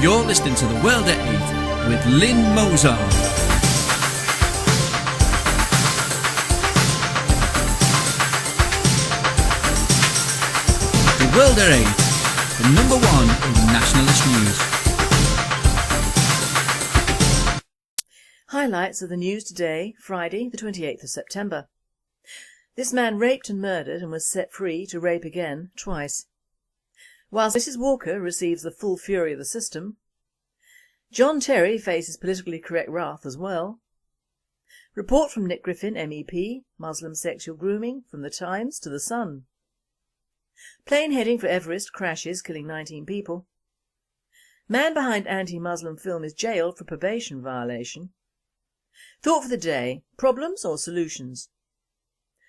You're listening to The World at 8 with Lynn Mozart. The World at 8, the number one in nationalist news. Highlights of the news today, Friday the 28th of September. This man raped and murdered and was set free to rape again twice. Whilst Mrs Walker receives the full fury of the system. John Terry faces politically correct wrath as well. Report from Nick Griffin MEP, Muslim sexual grooming from the Times to the Sun. Plane heading for Everest crashes killing 19 people. Man behind anti-Muslim film is jailed for probation violation. Thought for the day, problems or solutions?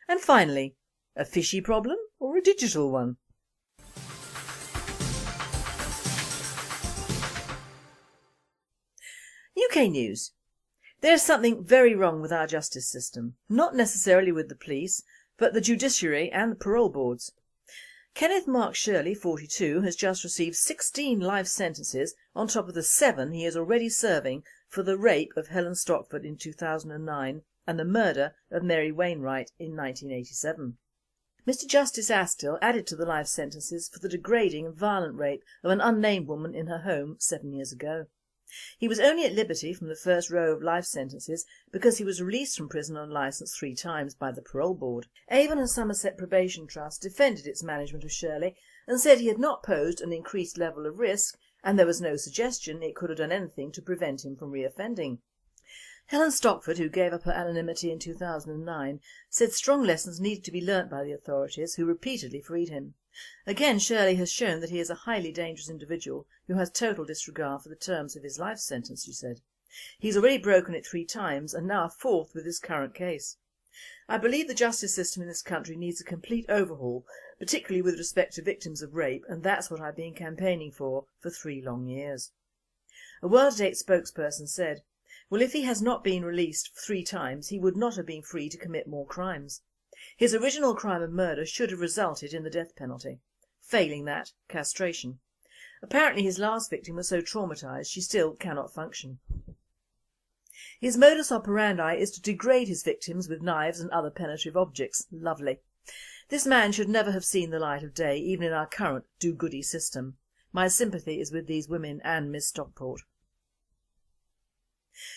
And finally, a fishy problem or a digital one? UK news. There is something very wrong with our justice system, not necessarily with the police, but the judiciary and the parole boards. Kenneth Mark Shirley, 42, has just received 16 life sentences on top of the 7 he is already serving for the rape of Helen Stockford in 2009 and the murder of Mary Wainwright in 1987. Mr Justice Astill added to the life sentences for the degrading and violent rape of an unnamed woman in her home 7 years ago. He was only at liberty from the first row of life sentences because he was released from prison on licence 3 times by the parole board. Avon and Somerset Probation Trust defended its management of Shirley and said he had not posed an increased level of risk and there was no suggestion it could have done anything to prevent him from reoffending. Helen Stockford, who gave up her anonymity in 2009, said strong lessons needed to be learnt by the authorities who repeatedly freed him. Again, Shirley has shown that he is a highly dangerous individual who has total disregard for the terms of his life sentence, she said. He's already broken it 3 times and now a 4th with his current case. I believe the justice system in this country needs a complete overhaul, particularly with respect to victims of rape, and that's what I've been campaigning for 3 long years. A World at 8 spokesperson said, well, if he has not been released 3 times, he would not have been free to commit more crimes. His original crime of murder should have resulted in the death penalty. Failing that, castration. Apparently his last victim was so traumatised she still cannot function. His modus operandi is to degrade his victims with knives and other penetrative objects. Lovely. This man should never have seen the light of day, even in our current do-goody system. My sympathy is with these women and Miss Stockport.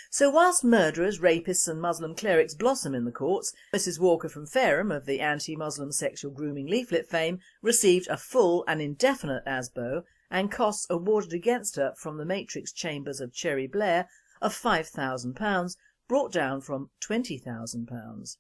So whilst murderers, rapists and Muslim clerics blossom in the courts, Mrs Walker from Fareham of the anti-Muslim sexual grooming leaflet fame received a full and indefinite ASBO and costs awarded against her from the Matrix chambers of Cherry Blair of £5,000, brought down from £20,000.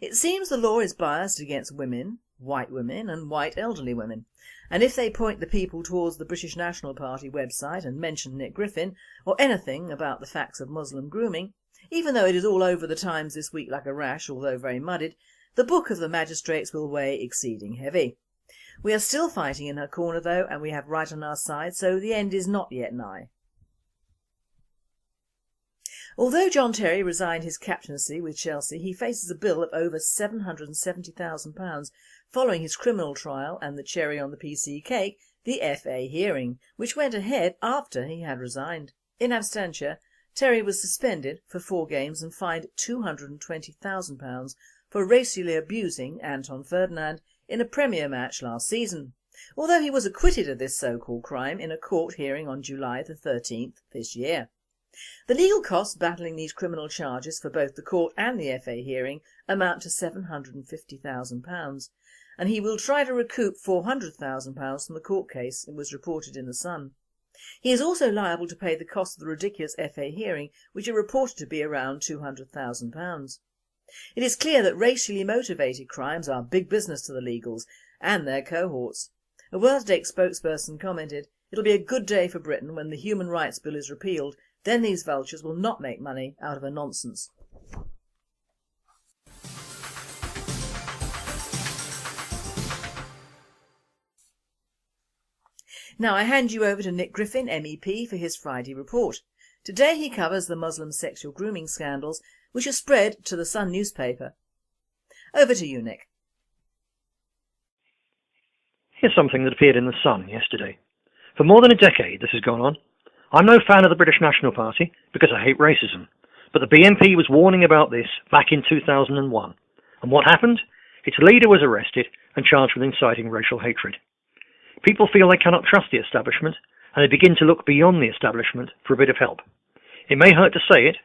It seems the law is biased against women, white women and white elderly women, and if they point the people towards the British National Party website and mention Nick Griffin or anything about the facts of Muslim grooming, even though it is all over the Times this week like a rash, although very muddied, the book of the magistrates will weigh exceeding heavy. We are still fighting in her corner though, and we have right on our side, so the end is not yet nigh. Although John Terry resigned his captaincy with Chelsea, he faces a bill of over £770,000 following his criminal trial and the cherry on the PC cake, the FA hearing, which went ahead after he had resigned. In absentia, Terry was suspended for 4 games and fined £220,000 for racially abusing Anton Ferdinand in a Premier match last season, although he was acquitted of this so-called crime in a court hearing on July the 13th this year. The legal costs battling these criminal charges for both the court and the FA hearing amount to £750,000, and he will try to recoup £400,000 from the court case, it was reported in The Sun. He is also liable to pay the cost of the ridiculous FA hearing, which are reported to be around £200,000. It is clear that racially motivated crimes are big business to the legals and their cohorts. A World at 8 spokesperson commented, "It'll be a good day for Britain when the Human Rights Bill is repealed. Then these vultures will not make money out of a nonsense." Now I hand you over to Nick Griffin, MEP, for his Friday report. Today he covers the Muslim sexual grooming scandals which are spread to the Sun newspaper. Over to you, Nick. Here's something that appeared in The Sun yesterday. For more than a decade this has gone on. I'm no fan of the British National Party because I hate racism, but the BNP was warning about this back in 2001. And what happened? Its leader was arrested and charged with inciting racial hatred. People feel they cannot trust the establishment, and they begin to look beyond the establishment for a bit of help. It may hurt to say it,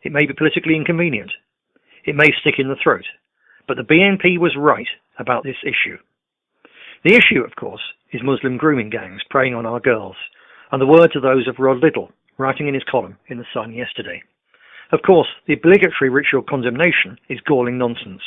it may be politically inconvenient, it may stick in the throat, but the BNP was right about this issue. The issue, of course, is Muslim grooming gangs preying on our girls, and the words are those of Rod Liddle, writing in his column in The Sun yesterday. Of course, the obligatory ritual condemnation is galling nonsense,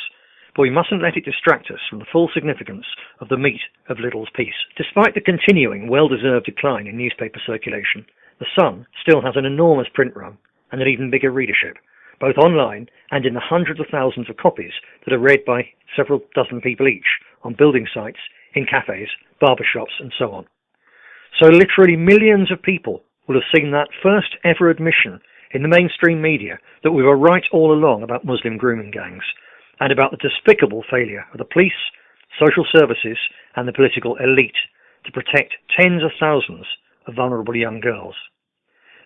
but we mustn't let it distract us from the full significance of the meat of Liddle's piece. Despite the continuing, well-deserved decline in newspaper circulation, The Sun still has an enormous print run and an even bigger readership, both online and in the hundreds of thousands of copies that are read by several dozen people each on building sites, in cafes, barbershops and so on. So literally millions of people will have seen that first ever admission in the mainstream media that we were right all along about Muslim grooming gangs and about the despicable failure of the police, social services and the political elite to protect tens of thousands of vulnerable young girls.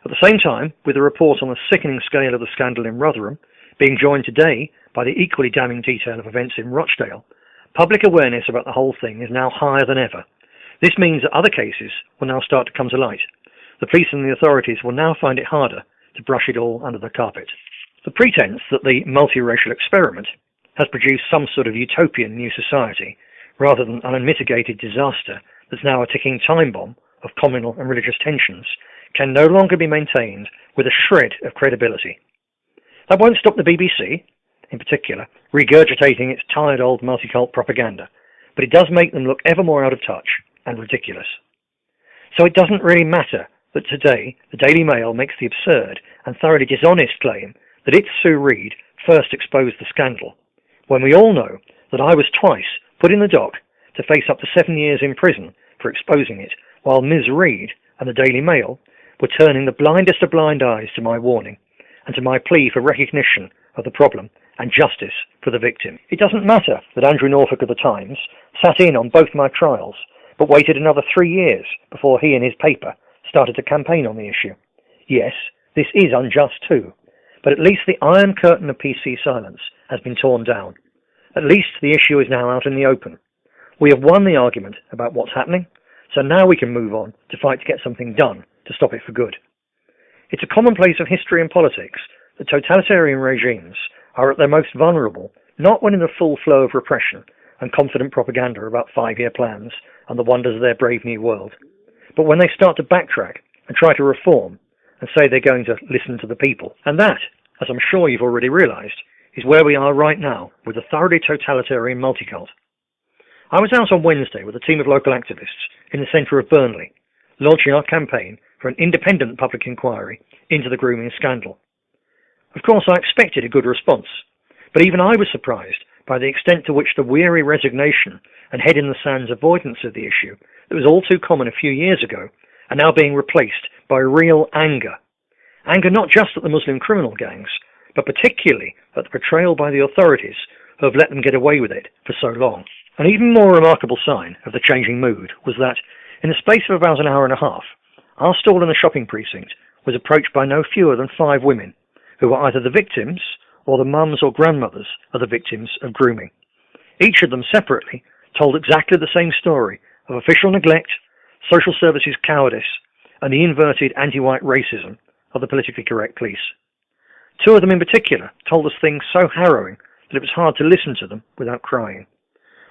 At the same time, with a report on the sickening scale of the scandal in Rotherham being joined today by the equally damning detail of events in Rochdale, public awareness about the whole thing is now higher than ever. This means that other cases will now start to come to light. The police and the authorities will now find it harder to brush it all under the carpet. The pretense that the multiracial experiment has produced some sort of utopian new society, rather than an unmitigated disaster that's now a ticking time bomb of communal and religious tensions, can no longer be maintained with a shred of credibility. That won't stop the BBC, in particular, regurgitating its tired old multicult propaganda, but it does make them look ever more out of touch and ridiculous. So it doesn't really matter that today the Daily Mail makes the absurd and thoroughly dishonest claim that its Sue Reed first exposed the scandal, when we all know that I was twice put in the dock to face up to 7 years in prison for exposing it, while Ms. Reed and the Daily Mail were turning the blindest of blind eyes to my warning and to my plea for recognition of the problem and justice for the victim. It doesn't matter that Andrew Norfolk of the Times sat in on both my trials, but waited another 3 years before he and his paper started to campaign on the issue. Yes, this is unjust too, but at least the iron curtain of PC silence has been torn down. At least the issue is now out in the open. We have won the argument about what's happening, so now we can move on to fight to get something done to stop it for good. It's a commonplace of history and politics that totalitarian regimes are at their most vulnerable, not when in the full flow of repression and confident propaganda about 5-year plans and the wonders of their brave new world, but when they start to backtrack and try to reform and say they're going to listen to the people. And that, as I'm sure you've already realised, is where we are right now with the thoroughly totalitarian multicult. I was out on Wednesday with a team of local activists in the centre of Burnley, launching our campaign for an independent public inquiry into the grooming scandal. Of course, I expected a good response, but even I was surprised by the extent to which the weary resignation and head-in-the-sands avoidance of the issue that was all too common a few years ago are now being replaced by real anger. Anger not just at the Muslim criminal gangs, but particularly at the portrayal by the authorities who have let them get away with it for so long. An even more remarkable sign of the changing mood was that, in the space of about an hour and a half, our stall in the shopping precinct was approached by no fewer than 5 women, who were either the victims or the mums or grandmothers of the victims of grooming. Each of them separately told exactly the same story of official neglect, social services cowardice, and the inverted anti-white racism of the politically correct police. 2 of them in particular told us things so harrowing that it was hard to listen to them without crying.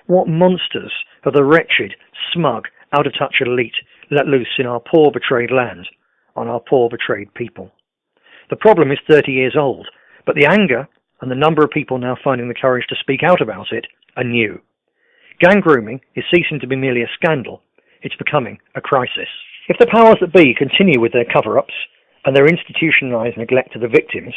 What monsters are the wretched, smug, out-of-touch elite let loose in our poor betrayed land, on our poor betrayed people. The problem is 30 years old, but the anger and the number of people now finding the courage to speak out about it are new. Gang grooming is ceasing to be merely a scandal, it's becoming a crisis. If the powers that be continue with their cover-ups and their institutionalised neglect of the victims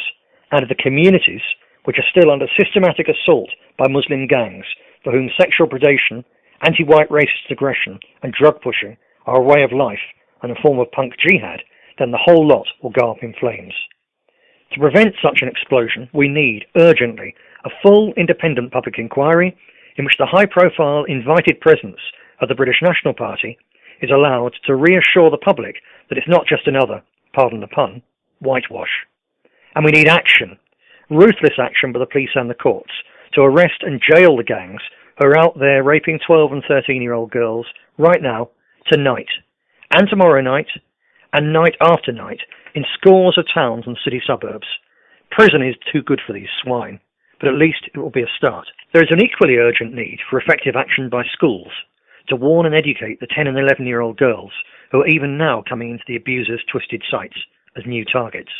and of the communities which are still under systematic assault by Muslim gangs for whom sexual predation, anti-white racist aggression and drug pushing are a way of life and a form of punk jihad, then the whole lot will go up in flames. To prevent such an explosion, we need, urgently, a full independent public inquiry in which the high-profile invited presence of the British National Party is allowed to reassure the public that it's not just another pardon the pun, whitewash. And we need action, ruthless action by the police and the courts, to arrest and jail the gangs who are out there raping 12 and 13-year-old girls right now, tonight, and tomorrow night, and night after night, in scores of towns and city suburbs. Prison is too good for these swine, but at least it will be a start. There is an equally urgent need for effective action by schools to warn and educate the 10 and 11-year-old girls who are even now coming into the abuser's twisted sights as new targets.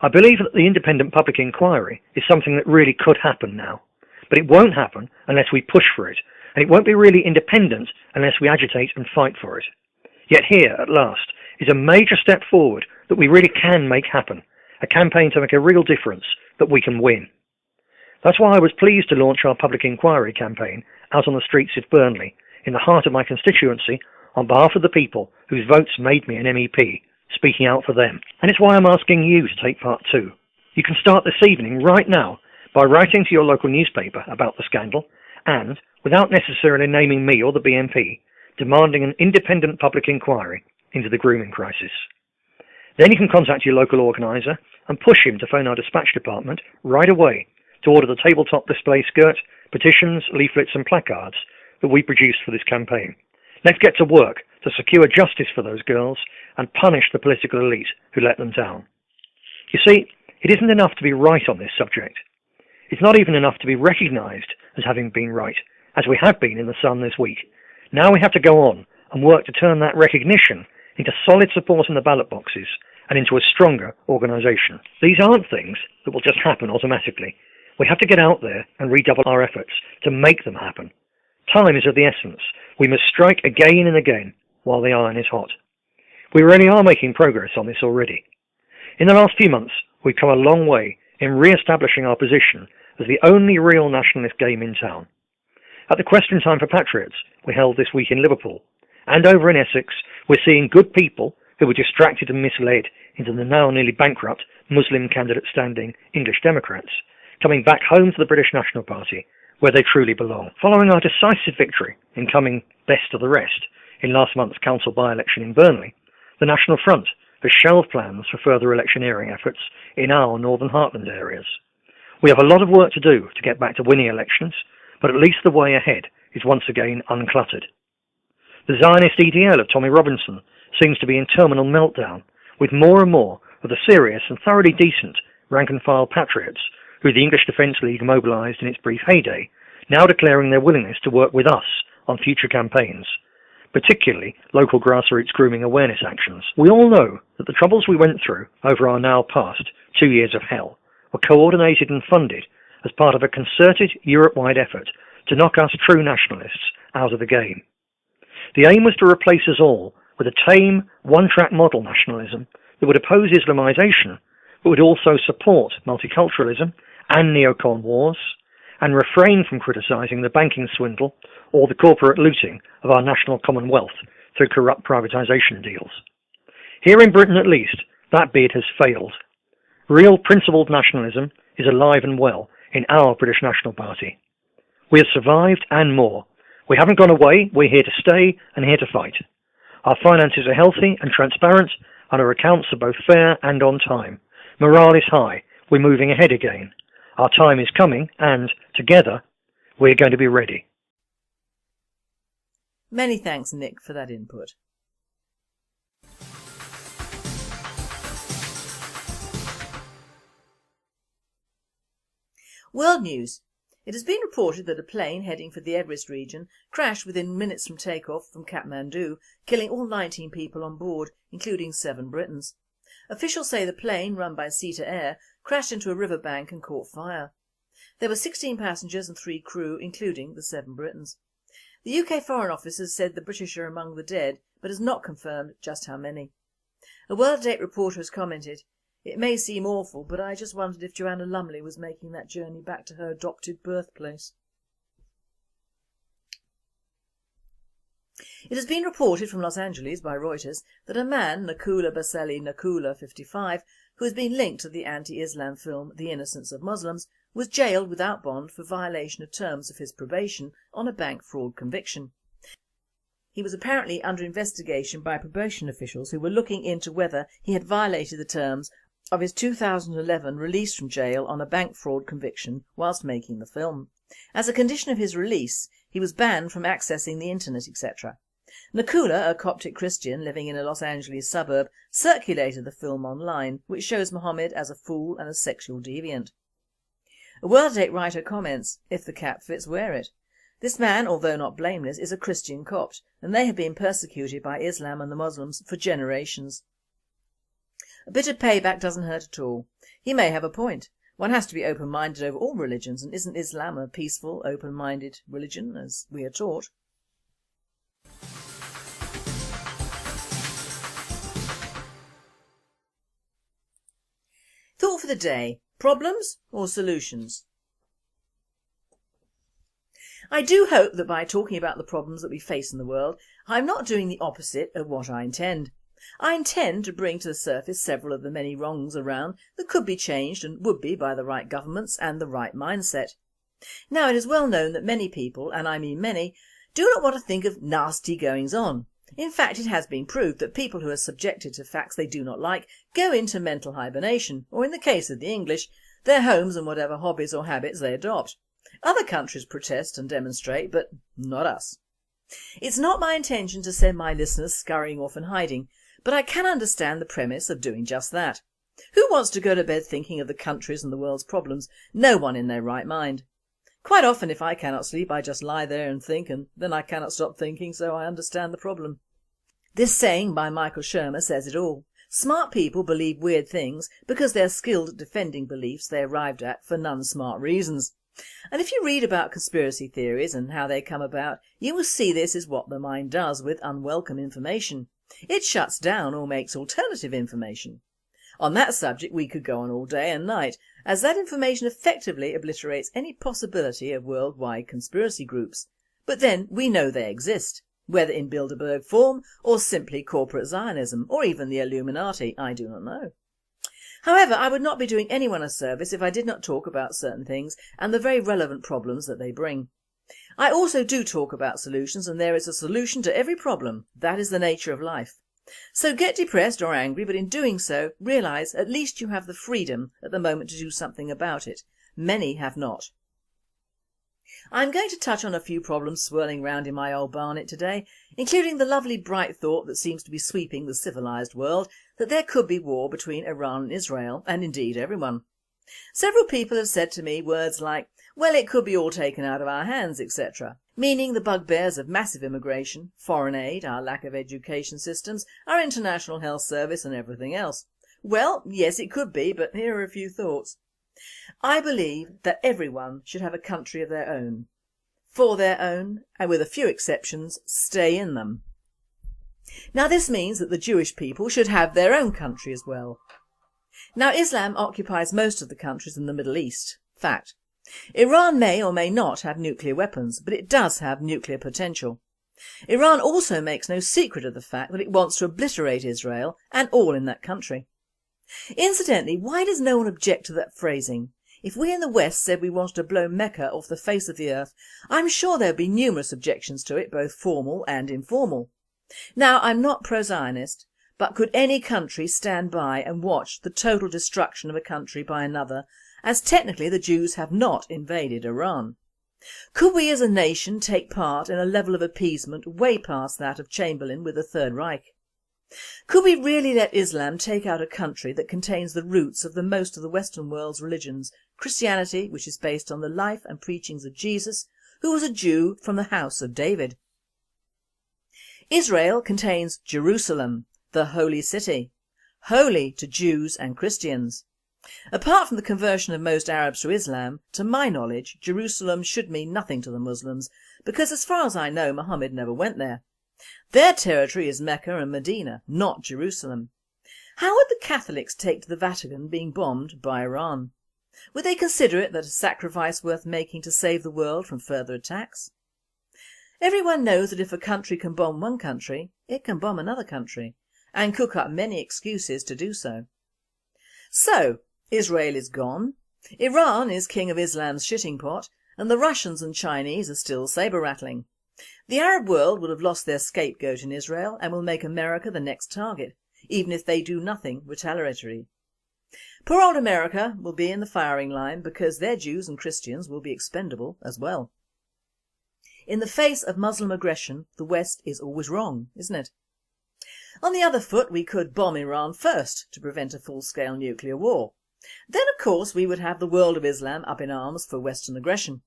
I believe that the independent public inquiry is something that really could happen now, but it won't happen unless we push for it, and it won't be really independent unless we agitate and fight for it. Yet here, at last, is a major step forward that we really can make happen, a campaign to make a real difference that we can win. That's why I was pleased to launch our public inquiry campaign out on the streets of Burnley, in the heart of my constituency, on behalf of the people whose votes made me an MEP, speaking out for them. And it's why I'm asking you to take part too. You can start this evening, right now, by writing to your local newspaper about the scandal and, without necessarily naming me or the BNP, demanding an independent public inquiry into the grooming crisis. Then you can contact your local organiser and push him to phone our dispatch department right away to order the tabletop display skirt, petitions, leaflets and placards that we produced for this campaign. Let's get to work to secure justice for those girls and punish the political elite who let them down. You see, it isn't enough to be right on this subject. It's not even enough to be recognised as having been right, as we have been in the Sun this week. Now we have to go on and work to turn that recognition into solid support in the ballot boxes and into a stronger organisation. These aren't things that will just happen automatically. We have to get out there and redouble our efforts to make them happen. Time is of the essence. We must strike again and again while the iron is hot. We really are making progress on this already. In the last few months, we've come a long way in re-establishing our position as the only real nationalist game in town. At the Question Time for Patriots we held this week in Liverpool, and over in Essex, we're seeing good people who were distracted and misled into the now nearly bankrupt Muslim candidate standing English Democrats, coming back home to the British National Party, where they truly belong. Following our decisive victory in coming best of the rest in last month's council by-election in Burnley, the National Front has shelved plans for further electioneering efforts in our Northern Heartland areas. We have a lot of work to do to get back to winning elections, but at least the way ahead is once again uncluttered. The Zionist EDL of Tommy Robinson seems to be in terminal meltdown, with more and more of the serious and thoroughly decent rank-and-file patriots who the English Defence League mobilised in its brief heyday, now declaring their willingness to work with us on future campaigns, particularly local grassroots grooming awareness actions. We all know that the troubles we went through over our now past 2 years of hell were coordinated and funded as part of a concerted Europe-wide effort to knock us true nationalists out of the game. The aim was to replace us all with a tame, one-track model nationalism that would oppose Islamisation, but would also support multiculturalism and neocon wars, and refrain from criticising the banking swindle or the corporate looting of our national commonwealth through corrupt privatisation deals. Here in Britain at least, that bid has failed. Real principled nationalism is alive and well in our British National Party. We have survived and more. We haven't gone away, we're here to stay and here to fight. Our finances are healthy and transparent, and our accounts are both fair and on time. Morale is high, we're moving ahead again. Our time is coming and, together, we're going to be ready. Many thanks, Nick, for that input. World news. It has been reported that a plane heading for the Everest region crashed within minutes from takeoff from Kathmandu, killing all 19 people on board, including 7 Britons. Officials say the plane, run by Sita Air, crashed into a riverbank and caught fire. There were 16 passengers and 3 crew, including the 7 Britons. The UK Foreign Office has said the British are among the dead, but has not confirmed just how many. A World at 8 reporter has commented, "It may seem awful, but I just wondered if Joanna Lumley was making that journey back to her adopted birthplace." It has been reported from Los Angeles by Reuters that a man, Nakula Baseli Nakula, 55, who has been linked to the anti-Islam film The Innocence of Muslims, was jailed without bond for violation of terms of his probation on a bank fraud conviction. he was apparently under investigation by probation officials who were looking into whether he had violated the terms of his 2011 release from jail on a bank fraud conviction whilst making the film. As a condition of his release, he was banned from accessing the internet, etc. Nakula, a Coptic Christian living in a Los Angeles suburb, circulated the film online, which shows Muhammad as a fool and a sexual deviant. A World-Date writer comments, "If the cap fits, wear it." This man, although not blameless, is a Christian Copt, and they have been persecuted by Islam and the Muslims for generations. A bit of payback doesn't hurt at all. He may have a point. One has to be open-minded over all religions, and isn't Islam a peaceful, open-minded religion, as we are taught? Thought for the day: problems or solutions? I do hope that by talking about the problems that we face in the world, I am not doing the opposite of what I intend. I intend to bring to the surface several of the many wrongs around that could be changed and would be by the right governments and the right mindset. Now, it is well known that many people, and I mean many, do not want to think of nasty goings on. In fact, it has been proved that people who are subjected to facts they do not like go into mental hibernation, or in the case of the English, their homes and whatever hobbies or habits they adopt. Other countries protest and demonstrate, but not us. It's not my intention to send my listeners scurrying off and hiding, but I can understand the premise of doing just that. Who wants to go to bed thinking of the country's and the world's problems? No one in their right mind. Quite often, if I cannot sleep, I just lie there and think, and then I cannot stop thinking, so I understand the problem. This saying by Michael Shermer says it all. Smart people believe weird things because they're skilled at defending beliefs they arrived at for non-smart reasons. And if you read about conspiracy theories and how they come about, you will see this is what the mind does with unwelcome information. It shuts down or makes alternative information. On that subject we could go on all day and night, as that information effectively obliterates any possibility of worldwide conspiracy groups. But then we know they exist, whether in Bilderberg form or simply corporate Zionism or even the Illuminati, I do not know. However, I would not be doing anyone a service if I did not talk about certain things and the very relevant problems that they bring. I also do talk about solutions, and there is a solution to every problem. That is the nature of life. So get depressed or angry, but in doing so, realise at least you have the freedom at the moment to do something about it. Many have not. I'm going to touch on a few problems swirling round in my old barnet today, including the lovely bright thought that seems to be sweeping the civilised world, that there could be war between Iran and Israel, and indeed everyone. Several people have said to me words like, well, it could be all taken out of our hands, etc., meaning the bugbears of massive immigration, foreign aid, our lack of education systems, our international health service and everything else. Well, yes, it could be, but here are a few thoughts. I believe that everyone should have a country of their own, for their own, and with a few exceptions, stay in them. Now this means that the Jewish people should have their own country as well. Now Islam occupies most of the countries in the Middle East. Fact. Iran may or may not have nuclear weapons, but it does have nuclear potential. Iran also makes no secret of the fact that it wants to obliterate Israel and all in that country. Incidentally, why does no one object to that phrasing? If we in the West said we wanted to blow Mecca off the face of the earth, I'm sure there would be numerous objections to it, both formal and informal. Now, I'm not pro-Zionist, but could any country stand by and watch the total destruction of a country by another, as technically the Jews have not invaded Iran? Could we as a nation take part in a level of appeasement way past that of Chamberlain with the Third Reich? Could we really let Islam take out a country that contains the roots of the most of the Western world's religions, Christianity, which is based on the life and preachings of Jesus, who was a Jew from the house of David? Israel contains Jerusalem, the holy city, holy to Jews and Christians. Apart from the conversion of most Arabs to Islam, to my knowledge, Jerusalem should mean nothing to the Muslims, because as far as I know, Muhammad never went there. Their territory is Mecca and Medina, not Jerusalem. How would the Catholics take to the Vatican being bombed by Iran? Would they consider it that a sacrifice worth making to save the world from further attacks? Everyone knows that if a country can bomb one country, it can bomb another country, and cook up many excuses to do so. So, Israel is gone, Iran is king of Islam's shitting pot, and the Russians and Chinese are still sabre-rattling. The Arab world will have lost their scapegoat in Israel and will make America the next target, even if they do nothing retaliatory. Poor old America will be in the firing line because their Jews and Christians will be expendable as well. In the face of Muslim aggression, the West is always wrong, isn't it? On the other foot, we could bomb Iran first to prevent a full-scale nuclear war. Then of course we would have the world of Islam up in arms for Western aggression.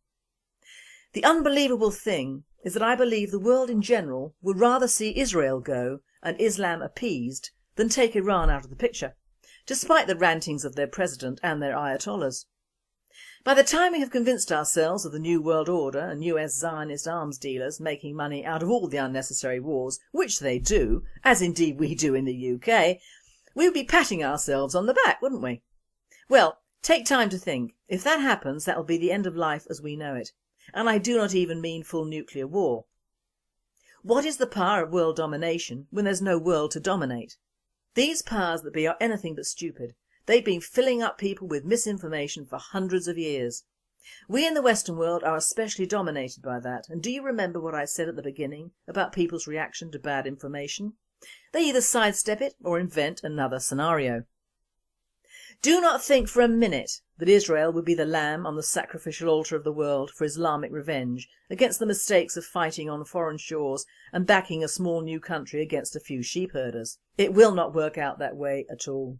The unbelievable thing is that I believe the world in general would rather see Israel go and Islam appeased than take Iran out of the picture, despite the rantings of their president and their ayatollahs. By the time we have convinced ourselves of the New World Order and US Zionist arms dealers making money out of all the unnecessary wars, which they do, as indeed we do in the UK, we would be patting ourselves on the back, wouldn't we? Well, take time to think. If that happens, that will be the end of life as we know it. And I do not even mean full nuclear war. What is the power of world domination when there's no world to dominate? These powers that be are anything but stupid. They've been filling up people with misinformation for hundreds of years. We in the Western world are especially dominated by that, and do you remember what I said at the beginning about people's reaction to bad information? They either sidestep it or invent another scenario. Do not think for a minute that Israel would be the lamb on the sacrificial altar of the world for Islamic revenge against the mistakes of fighting on foreign shores and backing a small new country against a few sheep herders. It will not work out that way at all.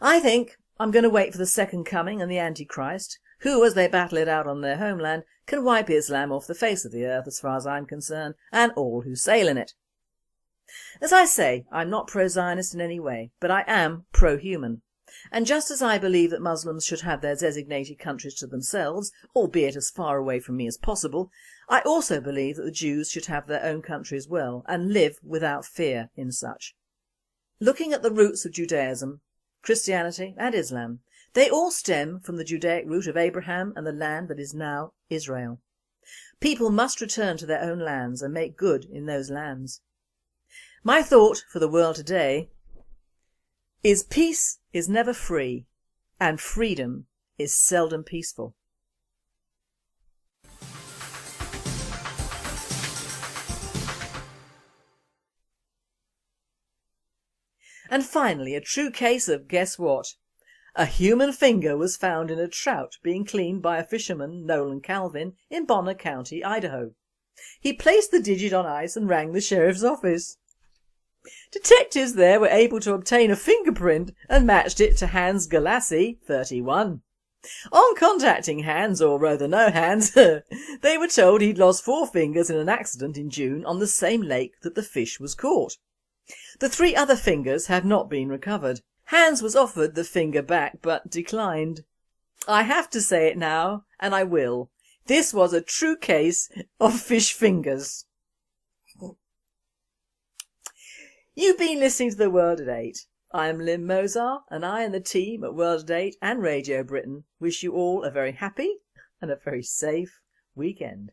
I think I'm going to wait for the second coming and the Antichrist, who, as they battle it out on their homeland, can wipe Islam off the face of the earth as far as I'm concerned, and all who sail in it. As I say, I'm not pro-Zionist in any way, but I am pro-human. And just as I believe that Muslims should have their designated countries to themselves, albeit as far away from me as possible, I also believe that the Jews should have their own country as well and live without fear in such. Looking at the roots of Judaism, Christianity and Islam, they all stem from the Judaic root of Abraham and the land that is now Israel. People must return to their own lands and make good in those lands. My thought for the world today is peace is never free and freedom is seldom peaceful. And finally, a true case of guess what? A human finger was found in a trout being cleaned by a fisherman, Nolan Calvin, in Bonner County, Idaho. He placed the digit on ice and rang the sheriff's office. Detectives there were able to obtain a fingerprint and matched it to Hans Galassi, 31. On contacting Hans, or rather no Hans, they were told he'd lost 4 fingers in an accident in June on the same lake that the fish was caught. The 3 other fingers had not been recovered. Hans was offered the finger back but declined. I have to say it now, and I will. This was a true case of fish fingers. You've been listening to The World at 8. I am Lynn Mozart, and I and the team at World at 8 and Radio Britain wish you all a very happy and a very safe weekend.